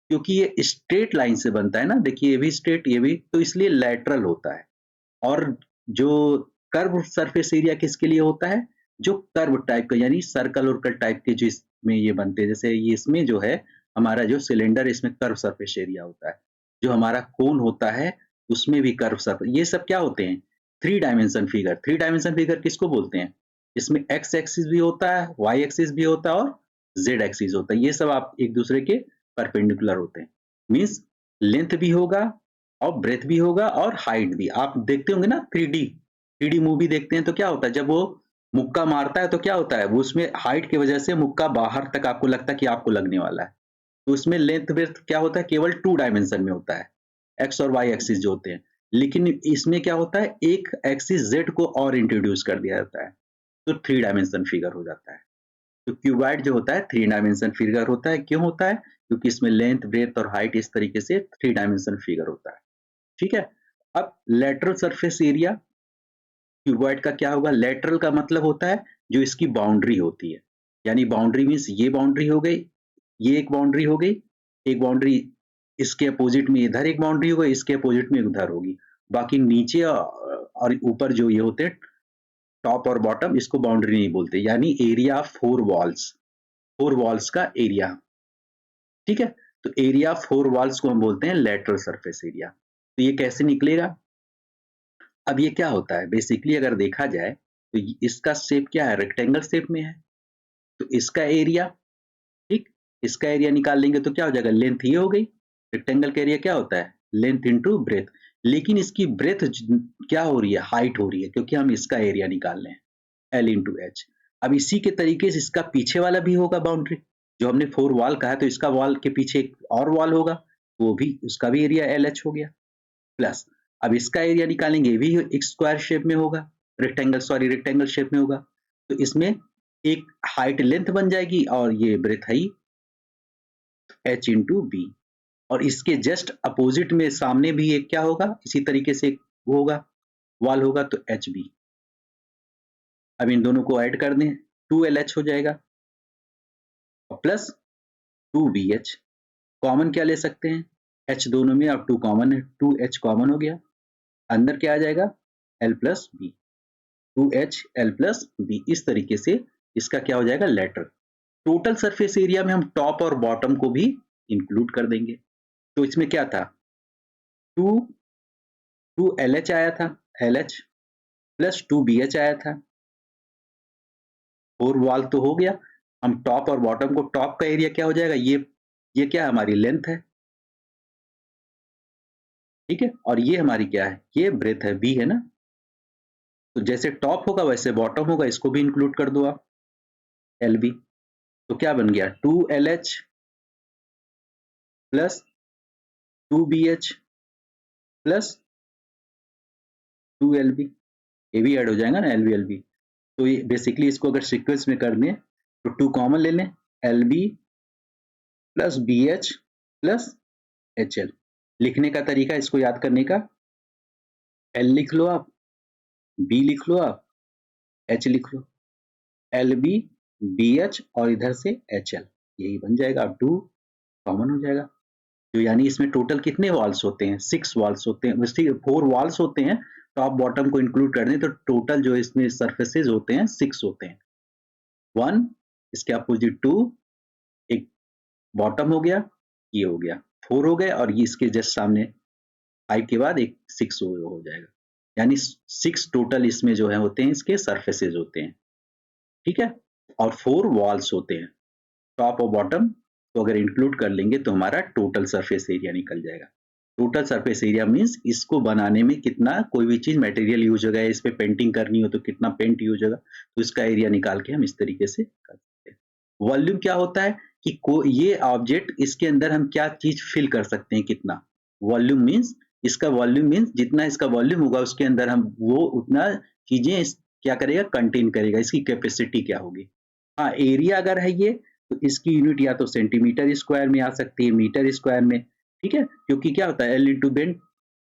क्योंकि ये स्ट्रेट लाइन से बनता है ना, देखिए ये भी स्ट्रेट, ये भी, तो इसलिए लेटरल होता है। और जो कर्व सरफेस एरिया किसके लिए होता है, जो कर्व टाइप का, यानी सर्कल वर्कल टाइप के जो इसमें ये बनते हैं, जैसे ये इसमें जो है हमारा जो सिलेंडर, इसमें कर्व सरफेस एरिया होता है। जो हमारा कोन होता है उसमें भी कर्व सरफेस, ये सब क्या होते हैं, three dimension figure. Three dimension figure किसको बोलते हैं, इसमें एक्स एक्सिस भी होता है, वाई एक्सिस भी होता है और जेड एक्सिस होता है। ये सब आप एक दूसरे के परपेंडिकुलर होते हैं, मीन्स लेंथ भी होगा और ब्रेथ भी होगा और हाइट भी। आप देखते होंगे ना 3D मूवी देखते हैं तो क्या होता है, जब वो मुक्का मारता है तो क्या होता है, वो उसमें हाइट की वजह से मुक्का बाहर तक आपको लगता है कि आपको लगने वाला है। तो उसमें लेंथ ब्रेथ क्या होता है, केवल 2 डायमेंशन में होता है, एक्स और वाई एक्सिस जो होते हैं। लेकिन इसमें क्या होता है, एक एक्सिस जेड को और इंट्रोड्यूस कर दिया जाता है, तो 3 डायमेंशन फिगर हो जाता है। तो क्यूबॉइड जो होता है 3 डायमेंशन फिगर होता है। क्यों होता है, क्योंकि इसमें लेंथ, ब्रेथ और हाइट इस तरीके से 3 डायमेंशन फिगर होता है, ठीक है। अब लेटरल सरफेस एरिया क्यूबॉइड का क्या होगा, लेटरल का मतलब होता है जो इसकी बाउंड्री होती है, यानी बाउंड्री मीन्स ये बाउंड्री हो गई, ये एक बाउंड्री हो गई, एक बाउंड्री इसके अपोजिट में इधर एक बाउंड्री होगी, इसके अपोजिट में उधर होगी। बाकी नीचे और ऊपर जो ये होते हैं, टॉप और बॉटम, इसको बाउंड्री नहीं बोलते, यानी एरिया ऑफ 4 वॉल्स, 4 वॉल्स का एरिया, ठीक है। तो एरिया ऑफ 4 वॉल्स को हम बोलते हैं लेटरल सरफेस एरिया। तो ये कैसे निकलेगा, अब ये क्या होता है, बेसिकली अगर देखा जाए तो इसका शेप क्या है, रेक्टेंगल शेप में है। तो इसका एरिया, ठीक, इसका एरिया निकाल लेंगे तो क्या हो जाएगा, लेंथ ये हो गई। रेक्टेंगल का एरिया क्या होता है, लेंथ इंटू ब्रेथ। लेकिन इसकी ब्रेथ क्या हो रही है, हाइट हो रही है, क्योंकि हम इसका एरिया निकाल रहे हैं, एल इंटू एच। अब इसी के तरीके से इसका पीछे वाला भी होगा बाउंड्री, जो हमने 4 वॉल कहा है, तो इसका वॉल के पीछे एक और वॉल होगा, वो भी, उसका भी एरिया एल एच हो गया। प्लस अब इसका एरिया निकालेंगे, ये भी एक स्क्वायर शेप में होगा, रेक्टेंगल शेप में होगा। तो इसमें एक हाइट लेंथ बन जाएगी और ये ब्रेथ है एच इंटू बी। और इसके जस्ट अपोजिट में सामने भी एक क्या होगा, इसी तरीके से एक वो होगा, वॉल होगा, तो एच बी। अब इन दोनों को ऐड कर दें, 2LH हो जाएगा प्लस 2BH। कॉमन क्या ले सकते हैं, H दोनों में अब 2 कॉमन है, 2H कॉमन हो गया। अंदर क्या आ जाएगा, L plus B, 2H L plus B. इस तरीके से इसका क्या हो जाएगा, लेटरल। टोटल सरफेस एरिया में हम टॉप और बॉटम को भी इंक्लूड कर देंगे। तो इसमें क्या था, 2LH आया था, LH प्लस 2BH आया था, 4 वॉल तो हो गया। हम टॉप और बॉटम को, टॉप का एरिया क्या हो जाएगा, ये क्या हमारी लेंथ है, ठीक है, और ये हमारी क्या है, ये ब्रेथ है, बी है ना। तो जैसे टॉप होगा वैसे बॉटम होगा, इसको भी इंक्लूड कर दो आप, एल बी। तो क्या बन गया, 2LH plus 2BH plus 2LB। ये भी ऐड हो जाएगा ना, LB। तो ये बेसिकली इसको अगर सीक्वेंस में कर दें तो 2 कॉमन ले लें, LB plus BH plus HL। लिखने का तरीका इसको याद करने का, L लिख लो आप, B लिख लो आप, H लिख लो, LB BH और इधर से HL, यही बन जाएगा। अब 2 कॉमन हो जाएगा, तो यानी इसमें टोटल कितने वॉल्स होते हैं, 6 वॉल्स होते हैं, वैसे 4 वॉल्स होते हैं, टॉप बॉटम को इंक्लूड कर दें तो टोटल जो इसमें सरफेसेस होते हैं 6 होते हैं। 1, इसके अपोजिट 2, एक बॉटम हो गया, ये हो गया 4 हो गए, और ये इसके जस्ट सामने 5 के बाद एक 6 हो जाएगा, यानी 6 टोटल इसमें जो है होते हैं, इसके सरफेसेस होते हैं, ठीक है। और 4 वॉल्स होते हैं, टॉप और बॉटम को अगर इंक्लूड कर लेंगे तो हमारा टोटल सरफेस एरिया निकल जाएगा। टोटल सरफेस एरिया मीन्स इसको बनाने में कितना कोई भी चीज मटेरियल यूज होगा, इस पे पेंटिंग करनी हो तो कितना पेंट यूज होगा, तो इसका एरिया निकाल के हम इस तरीके से कर सकते हैं। वॉल्यूम क्या होता है कि ये ऑब्जेक्ट इसके अंदर हम क्या चीज फिल कर सकते हैं, कितना वॉल्यूम मीन्स, इसका वॉल्यूम मीन्स जितना इसका वॉल्यूम होगा उसके अंदर हम वो उतना चीजें क्या करेगा, कंटेन करेगा, इसकी कैपेसिटी क्या होगी। हाँ, एरिया अगर है ये तो इसकी यूनिट या तो सेंटीमीटर स्क्वायर में आ सकती है, मीटर स्क्वायर में, ठीक है, क्योंकि क्या होता है एल इंटू बेंड,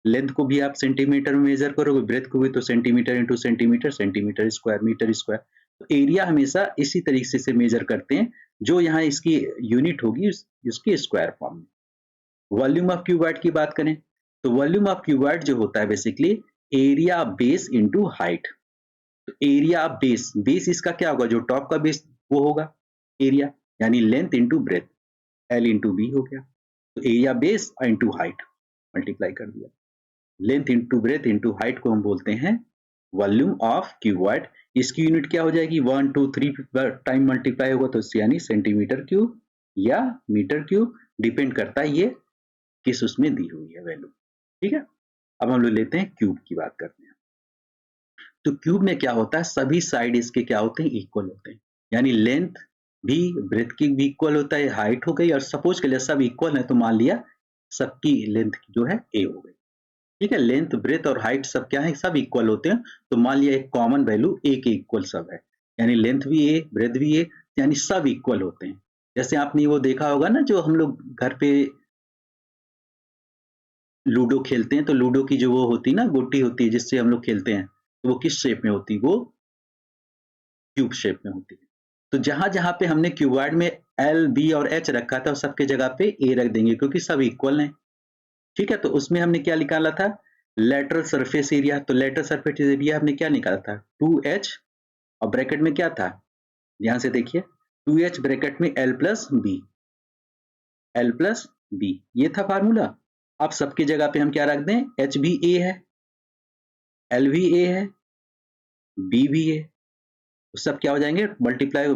लेंथ को भी आप सेंटीमीटर में मेजर करोगे, ब्रेथ को भी तो centimetre into centimetre, centimetre square, metre square. तो एरिया हमेशा इसी तरीके से मेजर करते हैं, जो यहाँ इसकी यूनिट होगी उसकी स्क्वायर फॉर्म में। वॉल्यूम ऑफ क्यूबॉइड की बात करें तो वॉल्यूम ऑफ क्यूबॉइड जो होता है basically area base into height. तो एरिया बेस, बेस इसका क्या होगा, जो टॉप का बेस वो होगा एरिया, यानी length into breadth, L into B हो गया। तो area base into height multiply कर दिया, length into breadth into height को हम बोलते हैं वॉल्यूम ऑफ क्यूबॉइड। इसकी यूनिट क्या हो जाएगी, 1 2 3 टाइम मल्टीप्लाई होगा तो यानी सेंटीमीटर क्यूब या मीटर क्यूब, डिपेंड करता है ये किस उसमें दी हुई है वैल्यू। ठीक है, अब हम लोग लेते हैं क्यूब की बात करते हैं। तो क्यूब में क्या होता है, सभी साइड इसके क्या होते हैं, इक्वल होते हैं, यानी लेंथ भी ब्रेथ की भी इक्वल होता है, हाइट हो गई, और सपोज के लिए सब इक्वल है तो मान लिया सबकी लेंथ जो है ए हो गई। ठीक है, लेंथ ब्रेथ और हाइट सब क्या है, सब इक्वल होते हैं, तो मान लिया एक कॉमन वैल्यू ए के इक्वल सब है, यानी लेंथ भी ए ब्रेथ भी ए, यानी सब इक्वल होते हैं। जैसे आपने वो देखा होगा ना, जो हम लोग घर पे लूडो खेलते हैं तो लूडो की जो वो होती है ना, गोटी होती है जिससे हम लोग खेलते हैं, तो वो किस शेप में होती है, वो क्यूब शेप में होती है। तो जहां जहां पे हमने क्यूबॉइड में एल बी और एच रखा था सबके जगह पे ए रख देंगे क्योंकि सब इक्वल हैं। ठीक है, तो उसमें हमने क्या निकाला था, लेटरल सरफेस एरिया। तो लेटरल सरफेस एरिया हमने क्या निकाला था, 2h, और ब्रैकेट में क्या था, ध्यान से देखिए, 2h ब्रैकेट में l plus B, L plus B, ये था फार्मूला। अब सबकी जगह पे हम क्या रख दें, h भी a है, l भी a है, b भी है, तो सब क्या हो जाएंगे, multiply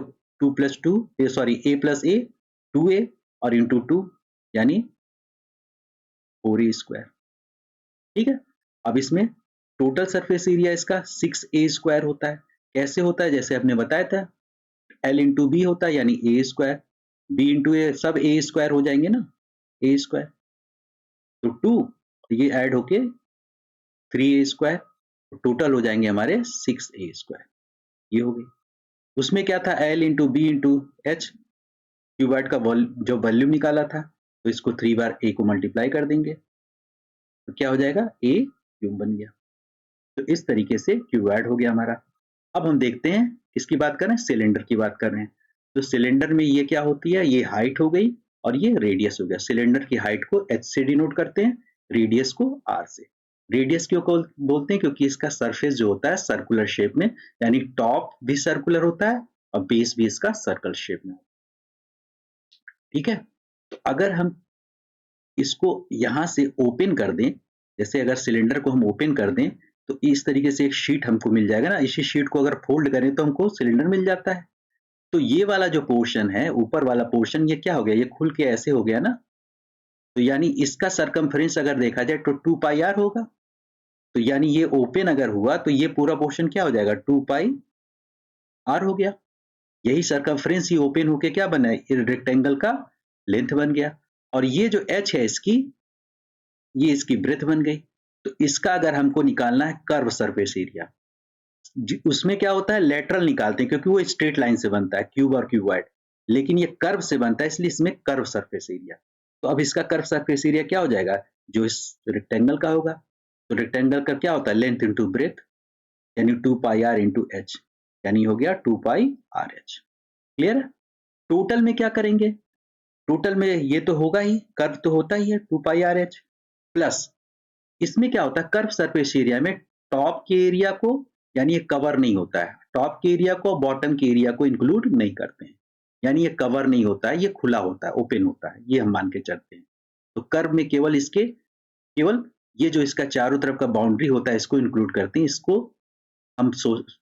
2 plus 2, sorry a plus a 2a और इंटू 2 यानी 4a स्क्वायर। ठीक है, अब इसमें टोटल सरफेस एरिया इसका 6a स्क्वायर होता है। कैसे होता है, जैसे आपने बताया था, l इंटू बी होता है यानी a स्क्वायर, b इंटू ए, सब a स्क्वायर हो जाएंगे ना, a स्क्वायर, तो 2 ये ऐड होके 3a स्क्वायर, टोटल हो जाएंगे हमारे 6a स्क्वायर, ये हो गई। उसमें क्या था, l into B into H, cuboid का जो वॉल्यूम निकाला था, तो इसको 3 बार a को मल्टीप्लाई कर देंगे तो क्या हो जाएगा, a क्यूब बन गया। तो इस तरीके से क्यूबॉइड हो गया हमारा। अब हम देखते हैं किसकी बात कर रहे हैं, सिलेंडर की बात कर रहे हैं। तो सिलेंडर में ये क्या होती है, ये हाइट हो गई और ये रेडियस हो गया। सिलेंडर की हाइट को h से डिनोट करते हैं, रेडियस को r से। रेडियस क्यों बोलते हैं, क्योंकि इसका सरफेस जो होता है सर्कुलर शेप में, यानी टॉप भी सर्कुलर होता है और बेस भी इसका सर्कल शेप में होता है। ठीक है, तो अगर हम इसको यहां से ओपन कर दें, जैसे अगर सिलेंडर को हम ओपन कर दें तो इस तरीके से एक शीट हमको मिल जाएगा ना, इसी शीट को अगर फोल्ड करें तो हमको सिलेंडर मिल जाता है। तो ये वाला जो पोर्शन है, ऊपर वाला पोर्शन, ये क्या हो गया, ये खुल के ऐसे हो गया ना, तो यानी इसका सरकमफ्रेंस अगर देखा जाए तो 2 पाई आर होगा। तो यानी ये ओपन अगर हुआ तो ये पूरा पोर्शन क्या हो जाएगा, 2 पाई आर हो गया। यही सरकमफ्रेंस ही ओपन होके क्या बना है, रेक्टेंगल का लेंथ बन गया। और ये जो एच है इसकी, ये इसकी ब्रेथ बन गई। तो इसका अगर हमको निकालना है कर्व सरफेस एरिया, उसमें क्या होता है, लेटरल निकालते हैं क्योंकि वो स्ट्रेट लाइन से बनता है क्यूब और क्यूबॉइड, लेकिन ये कर्व से बनता है इसलिए इसमें कर्व सरफेस एरिया। तो अब इसका कर्व सरफेस एरिया क्या हो जाएगा, जो इस रेक्टेंगल का होगा। तो रेक्टेंगल का क्या होता है, लेंथ इंटू ब्रेथ, यानी 2 पाई आर इंटू एच, यानी हो गया 2 पाई आर एच। क्लियर है। टोटल में क्या करेंगे, टोटल में ये तो होगा ही, कर्व तो होता ही है 2 पाई आर एच, प्लस इसमें क्या होता है, कर्व सरफेस एरिया में टॉप के एरिया को, यानी ये कवर नहीं होता है, टॉप के एरिया को बॉटम के एरिया को इंक्लूड नहीं करते हैं, यानी ये कवर नहीं होता है, ये खुला होता है, ओपन होता है, ये हम मान के चलते हैं। तो कर्व में केवल इसके, केवल ये जो इसका चारों तरफ का बाउंड्री होता है इसको इंक्लूड करते हैं, इसको हम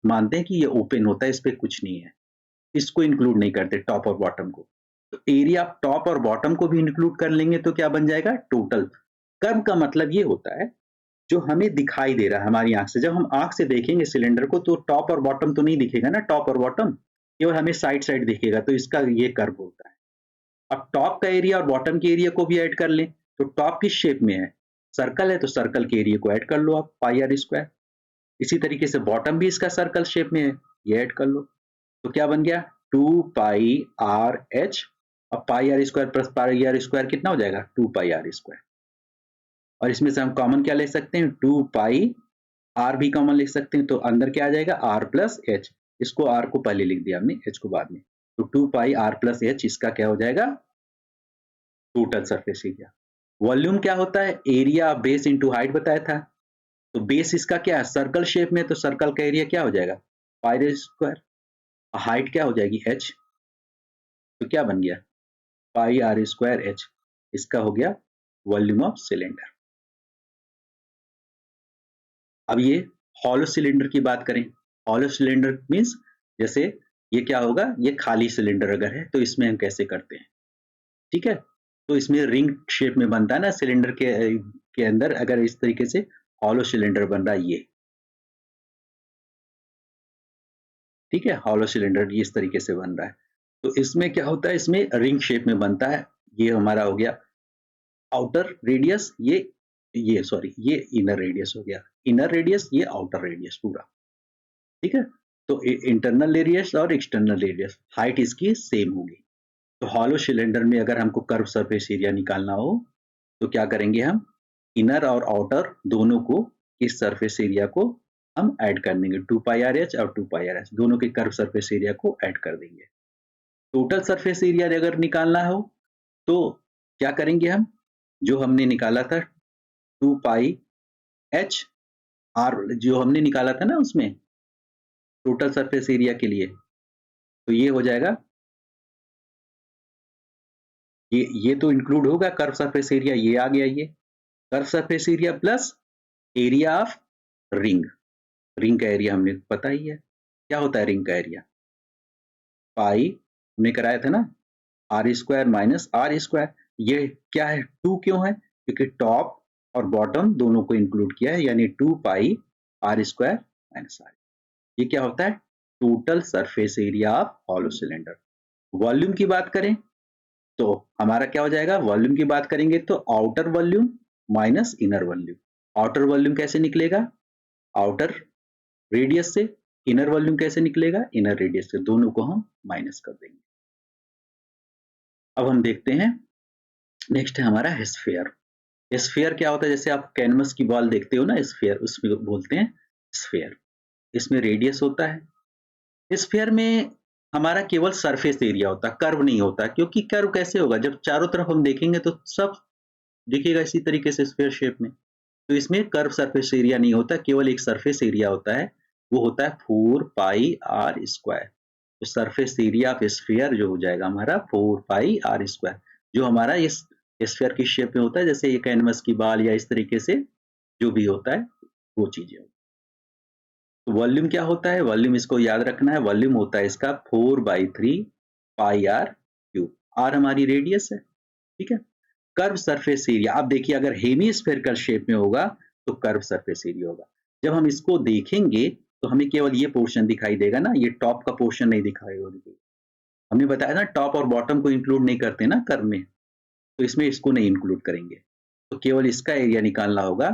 मानते हैं कि ये ओपन होता है, इस पर कुछ नहीं है। इसको इंक्लूड नहीं करते, टॉप और बॉटम को। तो एरिया ऑफ टॉप और बॉटम को भी इंक्लूड कर लेंगे तो क्या बन जाएगा? टोटल। कर्व का मतलब ये होता है जो हमें दिखाई दे रहा है हमारी आंख से। जब हम आंख से देखेंगे सिलेंडर को तो टॉप और बॉटम तो नहीं दिखेगा ना, टॉप और बॉटम, केवल हमें साइड साइड दिखेगा, तो इसका ये कर्व होता है। अब टॉप का एरिया और बॉटम के एरिया को भी ऐड कर लें, तो टॉप किस शेप में है? सर्कल है, तो सर्कल के एरिया को ऐड कर लो आप, पाई आर स्क्वायर। इसी तरीके से बॉटम भी इसका सर्कल शेप में है, ये ऐड कर लो। तो क्या बन गया? 2 पाई आर एच। अब pi are square plus pi are square कितना हो जाएगा? 2 पाई आर स्क्वायर। और इसमें से हम कॉमन क्या ले सकते हैं? 2 पाई आर भी कॉमन लिख सकते हैं, तो अंदर क्या आ जाएगा? R plus H. इसको आर को पहले लिख दिया हमने, एच को बाद में। तो 2 पाई आर प्लस एच, इसका क्या हो जाएगा? Total surface area. वॉल्यूम क्या होता है? एरिया बेस इंटू हाइट बताया था। तो बेस इसका क्या है? सर्कल शेप में, तो सर्कल का एरिया क्या हो जाएगा? Pi square. हाइट क्या हो जाएगी? एच। तो क्या बन गया? Pi are square H. इसका हो गया वॉल्यूम ऑफ सिलेंडर। अब ये हॉलो सिलेंडर की बात करें। हॉलो सिलेंडर मीन्स जैसे ये क्या होगा? ये खाली सिलेंडर अगर है तो इसमें हम कैसे करते हैं, ठीक है? तो इसमें रिंग शेप में बनता है ना सिलेंडर के अंदर, अगर इस तरीके से हॉलो सिलेंडर बन रहा है ये, ठीक है? हॉलो सिलेंडर इस तरीके से बन रहा है, तो इसमें क्या होता है? इसमें रिंग शेप में बनता है। ये हमारा हो गया आउटर रेडियस, ये सॉरी, ये इनर रेडियस हो गया। इनर रेडियस, ये आउटर रेडियस पूरा, ठीक है? तो इंटरनल रेडियस और एक्सटर्नल रेडियस, हाइट इसकी सेम होगी। तो हॉलो सिलेंडर में अगर हमको कर्व सरफेस एरिया निकालना हो तो क्या करेंगे? हम इनर और आउटर दोनों को, इस सरफेस एरिया को हम ऐड कर देंगे। 2 पाई आर एच और 2 पाई आर एच दोनों के कर्व सरफेस एरिया को ऐड कर देंगे। टोटल सरफेस एरिया अगर निकालना हो तो क्या करेंगे हम? जो हमने निकाला था 2 पाई एच आर, जो हमने निकाला था ना उसमें टोटल सरफेस एरिया के लिए, तो ये हो जाएगा, ये तो इंक्लूड होगा कर्व सरफेस एरिया, ये आ गया। ये curve surface area plus area of ring. Ring का एरिया हमने पता ही है, क्या होता है रिंग का एरिया? पाई हमने कराया था ना, r square minus are square. ये क्या है? 2 क्यों है? क्योंकि टॉप और बॉटम दोनों को इंक्लूड किया है, यानी 2 pi are square minus are. ये क्या होता है? Total surface area of hollow cylinder. Volume की बात करें तो हमारा क्या हो जाएगा? वॉल्यूम की बात करेंगे तो outer volume minus inner volume. Outer volume कैसे निकलेगा? आउटर रेडियस से। इनर वॉल्यूम कैसे निकलेगा? इनर रेडियस से। दोनों को हम माइनस कर देंगे। अब हम देखते हैं, नेक्स्ट है हमारा स्फीयर। स्फीयर क्या होता है? जैसे आप कैनवस की बॉल देखते हो ना, स्फीयर, उसमें बोलते हैं स्फीयर। इसमें रेडियस होता है। स्फीयर में हमारा केवल सरफेस एरिया होता है, कर्व नहीं होता। क्योंकि कर्व कैसे होगा? जब चारों तरफ हम देखेंगे तो सब दिखेगा इसी तरीके से स्फीयर शेप में। तो इसमें कर्व सरफेस एरिया नहीं होता, केवल एक सरफेस एरिया होता है, वो होता है 4 पाई आर स्क्वायर। तो सरफेस एरिया ऑफ स्फीयर जो हो जाएगा हमारा 4 पाई आर स्क्वायर, जो हमारा इस स्फीयर की शेप में होता है, जैसे ये कैनवस की बाल या इस तरीके से जो भी होता है वो चीजें। तो वॉल्यूम क्या होता है? वॉल्यूम इसको याद रखना है, वॉल्यूम होता है इसका 4/3 पाई आर क्यूब। आर हमारी रेडियस है, ठीक है? कर्व सरफेस एरिया, अब देखिए अगर हेमीस्फेरिकल शेप में होगा तो कर्व सरफेस एरिया होगा। जब हम इसको देखेंगे तो हमें केवल ये पोर्शन दिखाई देगा ना, ये टॉप का पोर्शन नहीं दिखाई देगा। हमने बताया ना टॉप और बॉटम को इंक्लूड नहीं करते ना कर्व में, तो इसमें इसको नहीं इंक्लूड करेंगे। तो केवल इसका एरिया निकालना होगा।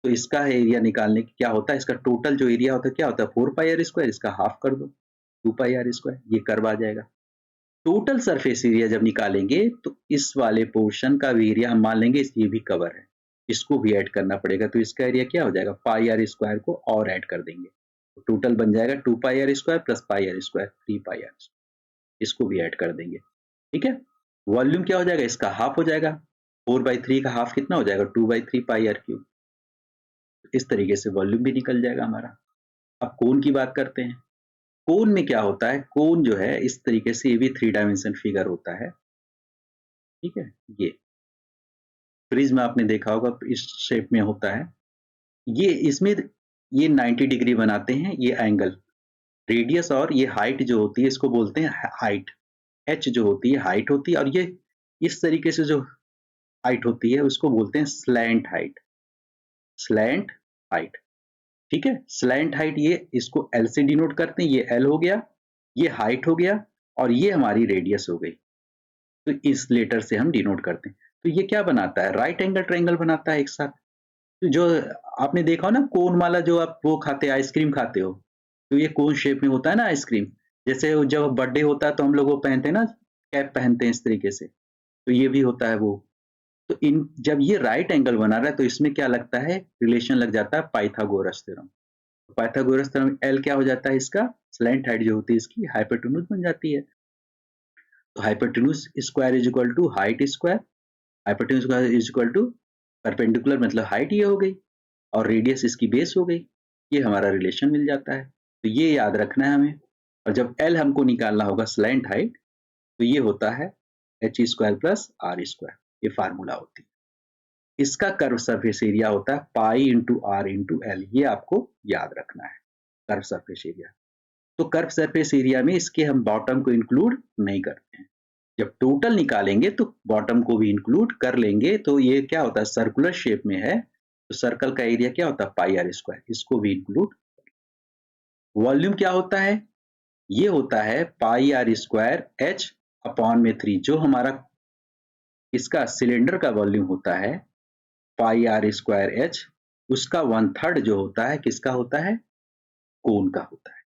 तो इसका एरिया निकालने की क्या होता है? इसका टोटल जो एरिया होता है क्या होता है? 4 पाई आर स्क्वायर, इसका हाफ कर दो, 2 पाई आर स्क्वायर, ये कर्व आ जाएगा। टोटल सरफेस एरिया जब निकालेंगे तो इस वाले पोर्शन का भी एरिया हम मान लेंगे ये भी कवर है, इसको भी ऐड करना पड़ेगा। तो इसका एरिया क्या हो जाएगा? पाई आर स्क्वायर को और ऐड कर देंगे, तो टोटल बन जाएगा 2 pi are square plus pi are square 3 pi r, इसको भी ऐड कर देंगे, ठीक है? वॉल्यूम क्या हो जाएगा? इसका हाफ हो जाएगा। 4/3 का हाफ कितना हो जाएगा? 2/3 पाई आर क्यूब। इस तरीके से वॉल्यूम भी निकल जाएगा हमारा। अब कोन की बात करते हैं। कोन में क्या होता है? कोन जो है इस तरीके से, ये भी 3 डायमेंशन फिगर होता है, ठीक है? ये प्रिज्म आपने देखा होगा, इस शेप में होता है। ये इसमें ये 90 डिग्री बनाते हैं ये एंगल, रेडियस और ये हाइट जो होती है इसको बोलते हैं हाइट। h जो होती है हाइट होती है, और ये इस तरीके से जो हाइट होती है उसको बोलते हैं स्लैंट हाइट। स्लैंट हाइट, ठीक है। स्लैंट हाइट, ये इसको L से डिनोट करते हैं, ये L हो गया, ये हाइट हो गया, और ये हमारी रेडियस हो गई। तो इस लेटर से हम डिनोट करते हैं। तो ये क्या बनाता है? राइट एंगल ट्रायंगल बनाता है एक साथ। तो जो आपने देखा हो ना कोन वाला, जो आप वो खाते आइसक्रीम खाते हो, तो ये कोन शेप में होता है ना आइसक्रीम। जैसे जब बर्थडे होता है तो हम लोग वो पहनते हैं ना, कैप पहनते हैं इस तरीके से, तो ये भी होता है वो। तो इन जब ये राइट एंगल बना रहा है तो इसमें क्या लगता है? रिलेशन लग जाता है Pythagoras theorem. Pythagoras theorem L क्या हो जाता है इसका? स्लैंट हाइट जो होती है इसकी हाइपोटेन्यूज बन जाती है। तो hypotenuse square is equal to height square, hypotenuse square is equal to perpendicular मतलब हाइट ये हो गई, और रेडियस इसकी बेस हो गई। ये हमारा रिलेशन मिल जाता है। तो ये याद रखना है हमें। और जब एल हमको निकालना होगा स्लैंट हाइट, तो ये होता है h square plus r square, ये फार्मूला होती है। इसका कर्व सरफेस एरिया होता है pi into r into l, ये आपको याद रखना है कर्व सरफेस एरिया। तो कर्व सरफेस एरिया में इसके हम बॉटम को इंक्लूड नहीं करते हैं। जब टोटल निकालेंगे तो बॉटम को भी इंक्लूड कर लेंगे। तो ये क्या होता है? सर्कुलर शेप में है तो सर्कल का एरिया क्या होता है? पाई आर स्क्वायर, इसको भी इंक्लूड। वॉल्यूम क्या होता है? ये होता है पाई आर स्क्वायर एच अपॉन में 3। जो हमारा इसका सिलेंडर का वॉल्यूम होता है पाई आर स्क्वायर एच, उसका 1/3 जो होता है किसका होता है? कोन का होता है,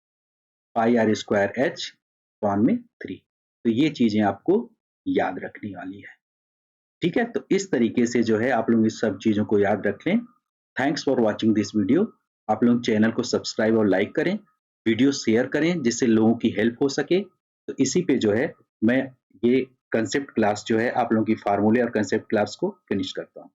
पाई आर स्क्वायर एच अपॉन में 3। तो ये चीजें आपको याद रखने वाली है, ठीक है। तो इस तरीके से जो है आप लोग इस सब चीजों को याद रख लें। Thanks for watching this video. आप लोग चैनल को सब्सक्राइब और लाइक करें, वीडियो शेयर करें जिससे लोगों की हेल्प हो सके। तो इसी पे जो है मैं ये कंसेप्ट क्लास जो है आप लोगों की फार्मूले और कंसेप्ट क्लास को फिनिश करता हूँ।